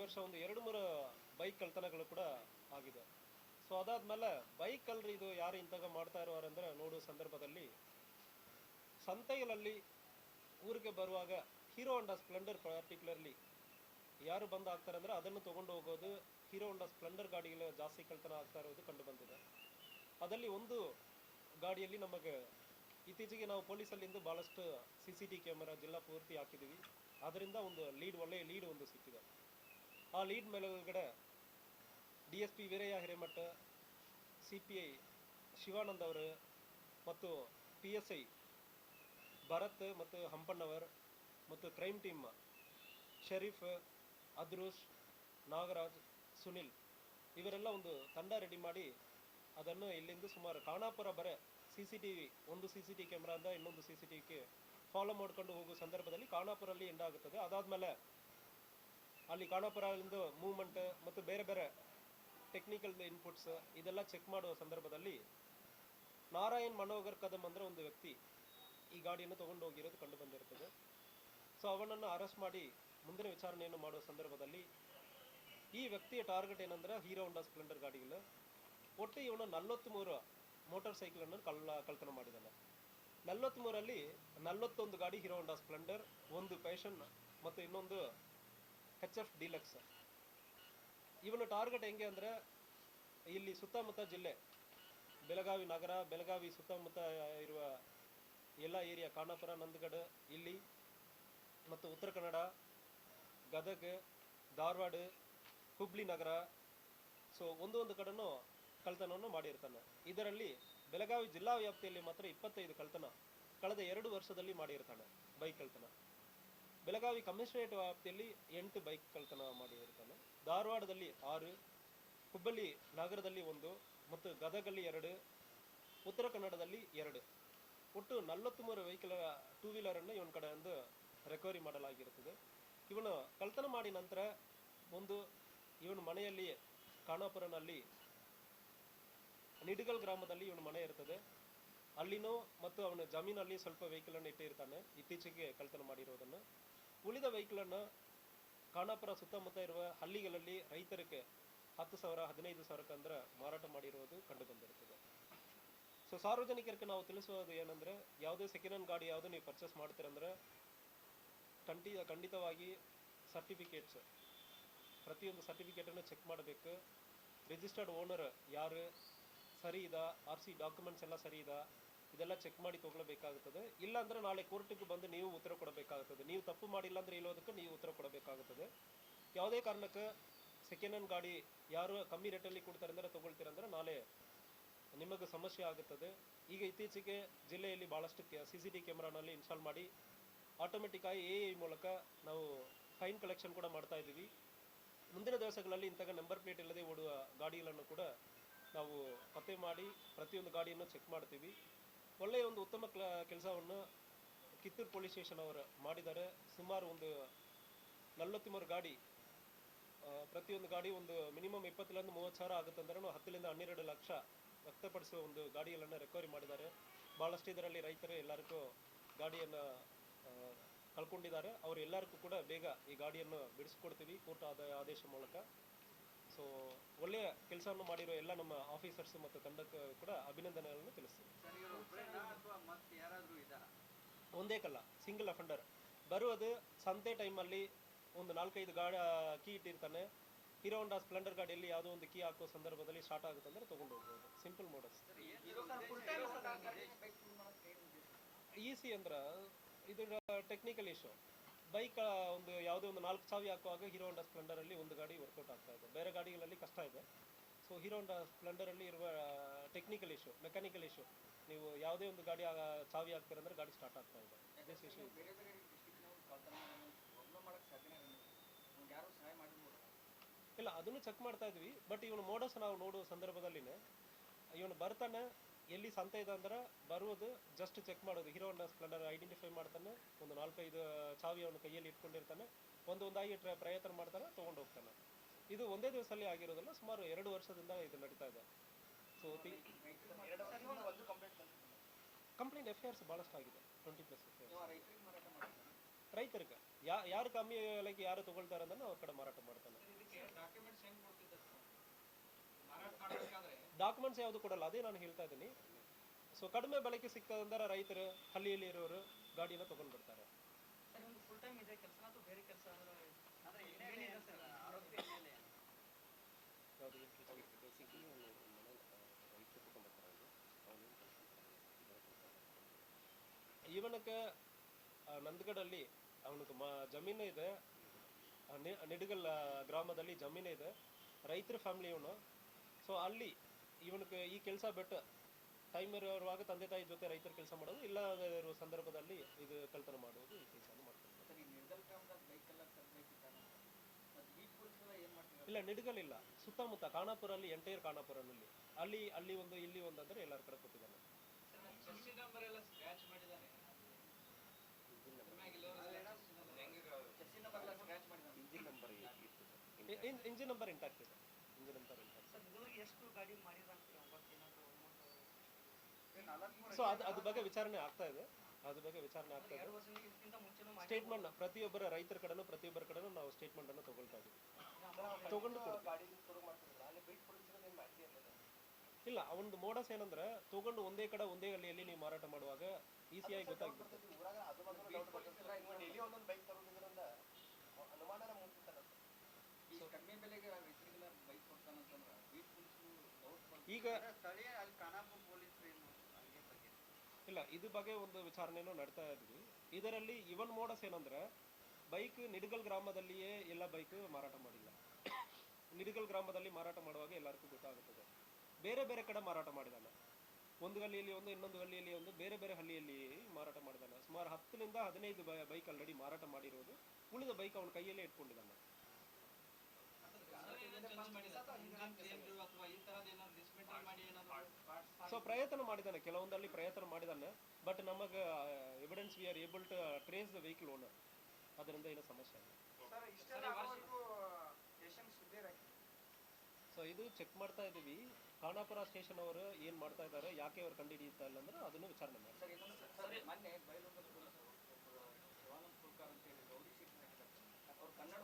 ವರ್ಷ ಒಂದು 2-3 ಬೈಕ್ ಕಳ್ತನಗಳು ಕೂಡ ಆಗಿದೆ. ಸೊ ಅದಾದ್ಮೇಲೆ ಬೈಕ್ ಕಳ್ರು ಇದು ಯಾರು ಇಂತಾಗ ಮಾಡ್ತಾ ಇರೋರಂದ್ರೆ ನೋಡುವ ಸಂದರ್ಭದಲ್ಲಿ ಸಂತೆಗಳಲ್ಲಿ ಊರಿಗೆ ಬರುವಾಗ ಹೀರೋ ಹೋಂಡಾ ಸ್ಪ್ಲೆಂಡರ್ ಪರ್ಟಿಕ್ಯುಲರ್ಲಿ ಯಾರು ಬಂದು ಆಗ್ತಾರೆ ಅಂದ್ರೆ ಅದನ್ನು ತಗೊಂಡು ಹೋಗೋದು. ಹೀರೋ ಹೋಂಡಾ ಸ್ಪ್ಲೆಂಡರ್ ಗಾಡಿಗಳು ಜಾಸ್ತಿ ಕಳ್ತನ ಆಗ್ತಾ ಇರೋದು ಕಂಡು ಬಂದಿದೆ. ಅದರಲ್ಲಿ ಒಂದು ಗಾಡಿಯಲ್ಲಿ ನಮಗೆ ಇತ್ತೀಚೆಗೆ ನಾವು ಪೊಲೀಸಲ್ಲಿಂದ ಬಹಳಷ್ಟು CCTV ಕ್ಯಾಮೆರಾ ಜಿಲ್ಲಾ ಪೂರ್ತಿ ಹಾಕಿದ್ದೀವಿ. ಅದರಿಂದ ಒಂದು ಒಳ್ಳೆಯ ಲೀಡ್ ಒಂದು ಸಿಕ್ಕಿದೆ. ಆ ಲೀಡ್ ಮೇಲ್ಗಡೆ DSP ವೀರಯ್ಯ ಹಿರೇಮಠ, CPI ಶಿವಾನಂದ್ ಅವರು ಮತ್ತು PSI ಭರತ್ ಮತ್ತು ಹಂಪಣ್ಣವರ್ ಮತ್ತು ಕ್ರೈಮ್ ಟೀಮ್ ಶರೀಫ್, ಅದ್ರೂಶ್, ನಾಗರಾಜ್, ಸುನಿಲ್ ಇವರೆಲ್ಲ ಒಂದು ತಂಡ ರೆಡಿ ಮಾಡಿ ಅದನ್ನು ಇಲ್ಲಿಂದ ಸುಮಾರು ಖಾನಾಪುರ ಬರೆ ಒಂದು CCTV ಕ್ಯಾಮ್ರಾ ಇಂದ ಇನ್ನೊಂದು CCTVಗೆ ಫಾಲೋ ಮಾಡ್ಕೊಂಡು ಹೋಗುವ ಸಂದರ್ಭದಲ್ಲಿ ಖಾನಾಪುರಲ್ಲಿ ಎಂಡ್ ಆಗುತ್ತದೆ. ಅದಾದ್ಮೇಲೆ ಅಲ್ಲಿ ಖಾನಾಪುರದಿಂದ ಮೂವ್ಮೆಂಟ್ ಮತ್ತು ಬೇರೆ ಬೇರೆ ಟೆಕ್ನಿಕಲ್ ಇನ್ಪುಟ್ಸ್ ಇದೆಲ್ಲ ಚೆಕ್ ಮಾಡುವ ಸಂದರ್ಭದಲ್ಲಿ ನಾರಾಯಣ್ ಮನೋಹರ್ ಕದಮ್ ಅಂದ್ರೆ ಒಂದು ವ್ಯಕ್ತಿ ಈ ಗಾಡಿಯನ್ನು ತಗೊಂಡು ಹೋಗಿರೋದು ಕಂಡು ಬಂದಿರುತ್ತದೆ. ಸೊ ಅವನನ್ನು ಅರೆಸ್ಟ್ ಮಾಡಿ ಮುಂದಿನ ವಿಚಾರಣೆಯನ್ನು ಮಾಡುವ ಸಂದರ್ಭದಲ್ಲಿ ಈ ವ್ಯಕ್ತಿಯ ಟಾರ್ಗೆಟ್ ಏನಂದ್ರೆ ಹೀರೋ ಹೋಂಡಾ ಸ್ಪ್ಲೆಂಡರ್ ಗಾಡಿಗಳು. ಒಟ್ಟು ಇವನು 43 ಮೋಟಾರ್ ಸೈಕಲ್ ಅನ್ನು ಕಳ್ತನ ಮಾಡಿದ್ದಾನೆ. 43ರಲ್ಲಿ 41 ಗಾಡಿ ಹೀರೋ ಹೋಂಡಾ ಸ್ಪ್ಲೆಂಡರ್, ಒಂದು ಪ್ಯಾಷನ್ ಮತ್ತು ಇನ್ನೊಂದು HF ಡೀಲಕ್ಸ್. ಇವನ ಟಾರ್ಗೆಟ್ ಹೆಂಗೆ ಅಂದ್ರೆ ಇಲ್ಲಿ ಸುತ್ತಮುತ್ತ ಜಿಲ್ಲೆ ಬೆಳಗಾವಿ ನಗರ, ಬೆಳಗಾವಿ ಸುತ್ತಮುತ್ತ ಇರುವ ಎಲ್ಲ ಏರಿಯಾ ಖಾನಾಪುರ, ನಂದಗಡ ಇಲ್ಲಿ ಮತ್ತು ಉತ್ತರ ಕನ್ನಡ, ಗದಗ, ಧಾರವಾಡ, ಹುಬ್ಳಿ ನಗರ, ಸೊ ಒಂದು ಕಡೆನೂ ಕಳ್ತನವನ್ನು ಮಾಡಿರ್ತಾನೆ. ಇದರಲ್ಲಿ ಬೆಳಗಾವಿ ಜಿಲ್ಲಾ ವ್ಯಾಪ್ತಿಯಲ್ಲಿ ಮಾತ್ರ 25 ಕಳ್ತನ ಕಳೆದ 2 ವರ್ಷದಲ್ಲಿ ಮಾಡಿರ್ತಾನೆ ಬೈಕ್ ಕಳ್ತನ. ಬೆಳಗಾವಿ ಕಮಿಷನರೇಟ್ ವ್ಯಾಪ್ತಿಯಲ್ಲಿ 8 ಬೈಕ್ ಕಳ್ತನ ಮಾಡಿರ್ತಾನೆ. ಧಾರವಾಡದಲ್ಲಿ 6, ಹುಬ್ಬಳ್ಳಿ ನಗರದಲ್ಲಿ 1 ಮತ್ತು ಗದಗಲ್ಲಿ 2, ಉತ್ತರ ಕನ್ನಡದಲ್ಲಿ 2. ಒಟ್ಟು 43 ವೆಹಿಕಲ್ 2 ವೀಲರ್ ಅನ್ನು ಇವನ ಕಡೆಯಿಂದ ರಿಕವರಿ ಮಾಡಲಾಗಿರುತ್ತದೆ. ಇವನು ಕಳ್ತನ ಮಾಡಿ ನಂತರ ಇವನ ಮನೆಯಲ್ಲಿ ಖಾನಾಪುರನಲ್ಲಿ ನಿಡಗಲ್ ಗ್ರಾಮದಲ್ಲಿ ಇವನ ಮನೆ ಇರ್ತದೆ. ಅಲ್ಲಿನೂ ಮತ್ತು ಅವನ ಜಮೀನಲ್ಲಿ ಸ್ವಲ್ಪ ವೆಹಿಕಲ್ ಅನ್ನು ಇಟ್ಟಿರ್ತಾನೆ ಇತ್ತೀಚೆಗೆ ಕಳ್ತನ ಮಾಡಿರೋದನ್ನು. ಉಳಿದ ವೆಹಿಕಲ್ ಅನ್ನು ಖಾನಾಪುರ ಸುತ್ತಮುತ್ತ ಇರುವ ಹಳ್ಳಿಗಳಲ್ಲಿ ರೈತರಿಗೆ 10,000 15,000 ಅಂದ್ರೆ ಮಾರಾಟ ಮಾಡಿರುವುದು ಕಂಡು ಬಂದಿರುತ್ತದೆ. ಸೊ ಸಾರ್ವಜನಿಕರಿಗೆ ನಾವು ತಿಳಿಸುವುದು ಏನಂದ್ರೆ ಯಾವುದೇ ಸೆಕೆಂಡ್ ಹ್ಯಾಂಡ್ ಗಾಡಿ ಯಾವುದು ನೀವು ಪರ್ಚೇಸ್ ಮಾಡ್ತೀರಂದ್ರೆ ಖಂಡಿತವಾಗಿ ಸರ್ಟಿಫಿಕೇಟ್ಸ್ ಪ್ರತಿಯೊಂದು ಸರ್ಟಿಫಿಕೇಟನ್ನು ಚೆಕ್ ಮಾಡಬೇಕು. ರಿಜಿಸ್ಟರ್ಡ್ ಓನರ್ ಯಾರು, ಸರಿ ಇದಾ, RC ಡಾಕ್ಯುಮೆಂಟ್ಸ್ ಎಲ್ಲ ಸರಿ ಇದಾ, ಇದೆಲ್ಲ ಚೆಕ್ ಮಾಡಿ ತಗೊಳ್ಬೇಕಾಗುತ್ತದೆ. ಇಲ್ಲ ಅಂದ್ರೆ ನಾಳೆ ಕೋರ್ಟಿಗೆ ಬಂದು ನೀವು ಉತ್ತರ ಕೊಡಬೇಕಾಗುತ್ತದೆ. ನೀವು ತಪ್ಪು ಮಾಡಿಲ್ಲ ಅಂದ್ರೆ ಇಲ್ಲೋದಕ್ಕೆ ನೀವು ಉತ್ತರ ಕೊಡಬೇಕಾಗುತ್ತದೆ. ಯಾವುದೇ ಕಾರಣಕ್ಕೆ ಸೆಕೆಂಡ್ ಹ್ಯಾಂಡ್ ಗಾಡಿ ಯಾರು ಕಮ್ಮಿ ರೇಟಲ್ಲಿ ಕೊಡ್ತಾರೆ ಅಂದ್ರೆ ತಗೊಳ್ತೀರಂದ್ರೆ ನಾಳೆ ನಿಮಗೆ ಸಮಸ್ಯೆ ಆಗುತ್ತದೆ. ಈಗ ಇತ್ತೀಚೆಗೆ ಜಿಲ್ಲೆಯಲ್ಲಿ ಬಹಳಷ್ಟು CCTV ಕ್ಯಾಮ್ರಾನಲ್ಲಿ ಇನ್ಸ್ಟಾಲ್ ಮಾಡಿ ಆಟೋಮೆಟಿಕ್ ಆಗಿ AI ಮೂಲಕ ನಾವು ಫೈನ್ ಕಲೆಕ್ಷನ್ ಕೂಡ ಮಾಡ್ತಾ ಇದ್ದೀವಿ. ಮುಂದಿನ ದಿವಸಗಳಲ್ಲಿ ಇಂತಹ ನಂಬರ್ ಪ್ಲೇಟ್ ಇಲ್ಲದೆ ಓಡುವ ಗಾಡಿಗಳನ್ನು ಕೂಡ ನಾವು ಪತ್ತೆ ಮಾಡಿ ಪ್ರತಿಯೊಂದು ಗಾಡಿಯನ್ನು ಚೆಕ್ ಮಾಡ್ತೀವಿ. ಒಳ್ಳೆಯ ಒಂದು ಉತ್ತಮ ಕೆಲಸವನ್ನು ಕಿತ್ತೂರು ಪೊಲೀಸ್ ಸ್ಟೇಷನ್ ಅವರು ಮಾಡಿದ್ದಾರೆ. ಸುಮಾರು ಒಂದು 43 ಗಾಡಿ, ಪ್ರತಿಯೊಂದು ಗಾಡಿ ಒಂದು ಮಿನಿಮಮ್ 20,000 30 ಸಾವಿರ ಆಗುತ್ತೆ ಅಂದ್ರೆ 10 12 ಲಕ್ಷ ವ್ಯಕ್ತಪಡಿಸುವ ಒಂದು ಗಾಡಿಗಳನ್ನು ರಿಕವರಿ ಮಾಡಿದ್ದಾರೆ. ಬಹಳಷ್ಟು ಇದರಲ್ಲಿ ರೈತರು ಎಲ್ಲರಿಗೂ ಗಾಡಿಯನ್ನು ಕಳ್ಕೊಂಡಿದ್ದಾರೆ. ಅವರು ಎಲ್ಲರಿಗೂ ಕೂಡ ಬೇಗ ಈ ಗಾಡಿಯನ್ನು ಬಿಡಿಸ್ಕೊಡ್ತೀವಿ ಕೋರ್ಟ್ ಆದೇಶ ಮೂಲಕ. ಸೊ ಒಳ್ಳೆಯ ಕೆಲಸವನ್ನು ಮಾಡಿರೋ ಎಲ್ಲ ನಮ್ಮ ಆಫೀಸರ್ಸ್ ಮತ್ತು ತಂಡಕ್ಕೆ ಕೂಡ ಅಭಿನಂದನೆಗಳನ್ನು ತಿಳಿಸ್ತೀವಿ. ಒಂದೇ ಕಲ್ಲ ಸಿಂಗಲ್ ಅಫೆಂಡರ್ ಬರುವುದು ಸಂತೆ ಟೈಮಲ್ಲಿ ಒಂದು 4-5 ಗಾಡಿ ಕೀ ಇಟ್ಟಿರ್ತಾನೆ. ಹೀರೋ ಹೋಂಡಾ ಸ್ಪ್ಲೆಂಡರ್ ಗಾಡಿಯಲ್ಲಿ ಯಾವುದೋ ಒಂದು ಕೀ ಹಾಕೋ ಸಂದರ್ಭದಲ್ಲಿ ಸ್ಟಾರ್ಟ್ ಆಗುತ್ತೆ ಅಂದ್ರೆ ತಗೊಂಡು ಹೋಗ್ಬೋದು. Simple models. ಈಸಿ ಅಂದ್ರೆ ಇದು ಟೆಕ್ನಿಕಲ್ ಇಶ್ಯೂ. ಬೈಕ್ ಒಂದು ಯಾವುದೇ ಒಂದು 4 ಚಾವಿ ಹಾಕುವಾಗ ಹೀರೋ ಹೋಂಡಾ ಸ್ಪ್ಲೆಂಡರ್ ಅಲ್ಲಿ ಒಂದು ಗಾಡಿ ವರ್ಕೌಟ್ ಆಗ್ತಾ ಇದೆ, ಬೇರೆ ಗಾಡಿಗಳಲ್ಲಿ ಕಷ್ಟ ಇದೆ. ಸೊ ಹೀರೋ ಹೋಂಡಾ ಸ್ಪ್ಲೆಂಡರ್ ಅಲ್ಲಿ ಇರುವ ಟೆಕ್ನಿಕಲ್ ಇಶ್ಯೂ, ಮೆಕ್ಯಾನಿಕಲ್ ಇಶ್ಯೂ. ನೀವು ಯಾವುದೇ ಒಂದು ಗಾಡಿ ಚಾವಿ ಹಾಕ್ತೀರಂದ್ರೆ ಗಾಡಿ ಸ್ಟಾರ್ಟ್ ಆಗ್ತಾ ಇದೆ. ದಿಸ್ ಇಶ್ಯೂ ಇಲ್ಲ, ಅದನ್ನು ಚೆಕ್ ಮಾಡ್ತಾ ಇದ್ವಿ. ಬಟ್ ಇವನು ಮೋಡಸ್ ನಾವು ನೋಡುವ ಸಂದರ್ಭದಲ್ಲಿನೇ ಇವನು ಬರ್ತಾನೆ, ಎಲ್ಲಿ ಸಂತೆ ಇದೆ ಅಂದ್ರೆ ಬರುವುದು ಜಸ್ಟ್ ಚೆಕ್ ಮಾಡೋದು. ಹೀರೋ ಹೋಂಡಾ ಸ್ಪ್ಲೆಂಡರ್ ಐಡೆಂಟಿಫೈ ಮಾಡ್ತಾನೆ, ಒಂದು 4-5 ಚಾವಿ ಅವನ ಕೈಯಲ್ಲಿ ಇಟ್ಕೊಂಡಿರ್ತಾನೆ, ಒಂದಾಗಿ ಪ್ರಯತ್ನ ಮಾಡ್ತಾನೆ, ತೊಗೊಂಡು ಹೋಗ್ತಾನೆ. ಇದು ಒಂದೇ ದಿವಸದಲ್ಲಿ ಆಗಿರೋದಲ್ಲ, ಸುಮಾರು 2 ವರ್ಷದಿಂದ ಇದು ನಡೀತಾ ಇದೆ. ಸೊ ಕಂಪ್ಲೇಂಟ್ FIRs ಭಾಳಷ್ಟು ಆಗಿದೆ, 20+ FIRs. ರೈತರಿಗೆ ಯಾರು ಕಮ್ಮಿ ಲೈಕ್ ಯಾರು ತಗೊಳ್ತಾರೆ ಅಂದ್ರೆ ಅವ್ರ ಕಡೆ ಮಾರಾಟ ಮಾಡ್ತಾನೆ. ಡಾಕ್ಯುಮೆಂಟ್ಸ್ ಯಾವುದು ಕೊಡಲ್ಲ, ಅದೇ ನಾನು ಹೇಳ್ತಾ ಇದ್ದೀನಿ. ಸೊ ಕಡಿಮೆ ಬೆಲೆಗೆ ಸಿಗ್ತದಂದ್ರೆ ರೈತರು ಹಳ್ಳಿಯಲ್ಲಿ ಇರೋರು ಗಾಡಿನ ತಗೊಂಡ್ ಬರ್ತಾರೆ. ಸರ್ ಒಂದು ಫುಲ್ ಟೈಮ್ ಇದೆ ಕೆಲಸ ಅಥವಾ ಬೇರೆ ಕೆಲಸ ಅಂದ್ರೆ ಏನಿದೆ ಸರ್ ಆರೋಗ್ಯ ಮೇಲೆ ಯಾವುದು ಇವನಕ್ಕೆ ನಂದಗಡಲ್ಲಿ ಅವನಿಗೆ ಜಮೀನು ಇದೆ, ನಿಡಗಲ್ ಗ್ರಾಮದಲ್ಲಿ ಜಮೀನು ಇದೆ, ರೈತರ ಫ್ಯಾಮಿಲಿ ಇವನು. ಸೊ ಅಲ್ಲಿ ಇವನಿಗೆ ಈ ಕೆಲಸ ಬಿಟ್ಟು ಟೈಮ್ ಇರುವಾಗ ತಂದೆ ತಾಯಿ ಜೊತೆ ರೈತರ ಕೆಲಸ ಮಾಡೋದು, ಇಲ್ಲ ಇರೋ ಸಂದರ್ಭದಲ್ಲಿ ಇದು ಕಳ್ತನ ಮಾಡೋದು, ಈ ಕೆಲಸ ಮಾಡ್ತಾರೆ. ಇಲ್ಲ ನಿಡಗಲ್ ಇಲ್ಲ, ಸುತ್ತಮುತ್ತ ಖಾನಾಪುರ ಅಲ್ಲಿ ಎಂಟೈರ್ ಖಾನಾಪುರನಲ್ಲಿ ಅಲ್ಲಿ ಅಲ್ಲಿ ಒಂದು ಇಲ್ಲಿ ಒಂದು ಅಂದ್ರೆ ಎಲ್ಲರ ಕಡೆ ಕೊಟ್ಟಿದ್ದಾನೆ. ಇಂಜಿನ್ ನಂಬರ್ ಇಂಟ್ಯಾಕ್ಟ್ ಇದೆ. ಇಂಜಿನ್ ನಂಬರ್ ಸೊ ಅದ್ರ ಬಗ್ಗೆ ವಿಚಾರಣೆ ಆಗ್ತಾ ಇದೆ. ಸ್ಟೇಟ್ಮೆಂಟ್ ಪ್ರತಿಯೊಬ್ಬರ ರೈತರ ಕಡೆನೂ ನಾವು ಸ್ಟೇಟ್ಮೆಂಟ್ ಅನ್ನು ತಗೊಳ್ತಾ ಇದ್ದೀವಿ. ಇಲ್ಲ, ಅವನದು ಮೋಡಸ್ ಏನಂದ್ರೆ ತಗೊಂಡು ಒಂದೇ ಕಡೆ ಒಂದೇ ಹಳ್ಳಿಯಲ್ಲಿ ನೀವು ಮಾರಾಟ ಮಾಡುವಾಗ ಈಸಿಯಾಗಿ ಗೊತ್ತಾಗ್ಬಿಡ್ತದೆ. ಈಗ ಇಲ್ಲ, ಇದ್ರ ಬಗ್ಗೆ ಒಂದು ವಿಚಾರಣೆನೂ ನಡ್ತಾ ಇದ್ವಿ. ಇದರಲ್ಲಿ ಇವನ್ ಮೋಡಸ್ ಏನಂದ್ರೆ ಬೈಕ್ ನಿಡಗಲ್ ಗ್ರಾಮದಲ್ಲಿಯೇ ಎಲ್ಲ ಬೈಕ್ ಮಾರಾಟ ಮಾಡಿಲ್ಲ. ನಿಡಗಲ್ ಗ್ರಾಮದಲ್ಲಿ ಮಾರಾಟ ಮಾಡುವಾಗ ಎಲ್ಲರಿಗೂ ಗೊತ್ತಾಗುತ್ತದೆ. ಬೇರೆ ಬೇರೆ ಕಡೆ ಮಾರಾಟ ಮಾಡಿದಾನೆ. ಒಂದು ಹಳ್ಳಿಯಲ್ಲಿ ಒಂದು, ಇನ್ನೊಂದು ಹಳ್ಳಿಯಲ್ಲಿ ಒಂದು, ಬೇರೆ ಬೇರೆ ಹಳ್ಳಿಯಲ್ಲಿ ಮಾರಾಟ ಮಾಡಿದಾನೆ. ಸುಮಾರು 10ರಿಂದ 15 ಬೈಕ್ ಆಲ್ರೆಡಿ ಮಾರಾಟ ಮಾಡಿರೋದು. ಉಳಿದ ಬೈಕ್ ಅವನ ಕೈಯಲ್ಲೇ ಇಟ್ಕೊಂಡಿದ್ದಾನೆ. ಸೊ ಪ್ರಯತ್ನ ಮಾಡಿದ್ದಾನೆ, ಕೆಲವೊಂದಲ್ಲಿ ಪ್ರಯತ್ನ ಮಾಡಿದ್ದಾನೆ. ಬಟ್ ನಮಗೆ evidence we are able to trace the vehicle owner. ಅದರಿಂದ ಏನೋ ಸಮಸ್ಯೆ ಇಲ್ಲ. ಸೊ ಇದು ಚೆಕ್ ಮಾಡ್ತಾ ಇದೀವಿ. ಖಾನಾಪುರ ಸ್ಟೇಷನ್ ಅವರು ಏನ್ ಮಾಡ್ತಾ ಇದ್ದಾರೆ, ಯಾಕೆ ಅವ್ರು ಕಂಡು ಹಿಡಿಯುತ್ತಾ ಇಲ್ಲ ಅಂದ್ರೆ ಅದನ್ನು ವಿಚಾರಣೆ ಮಾಡಿ. ಕನ್ನಡ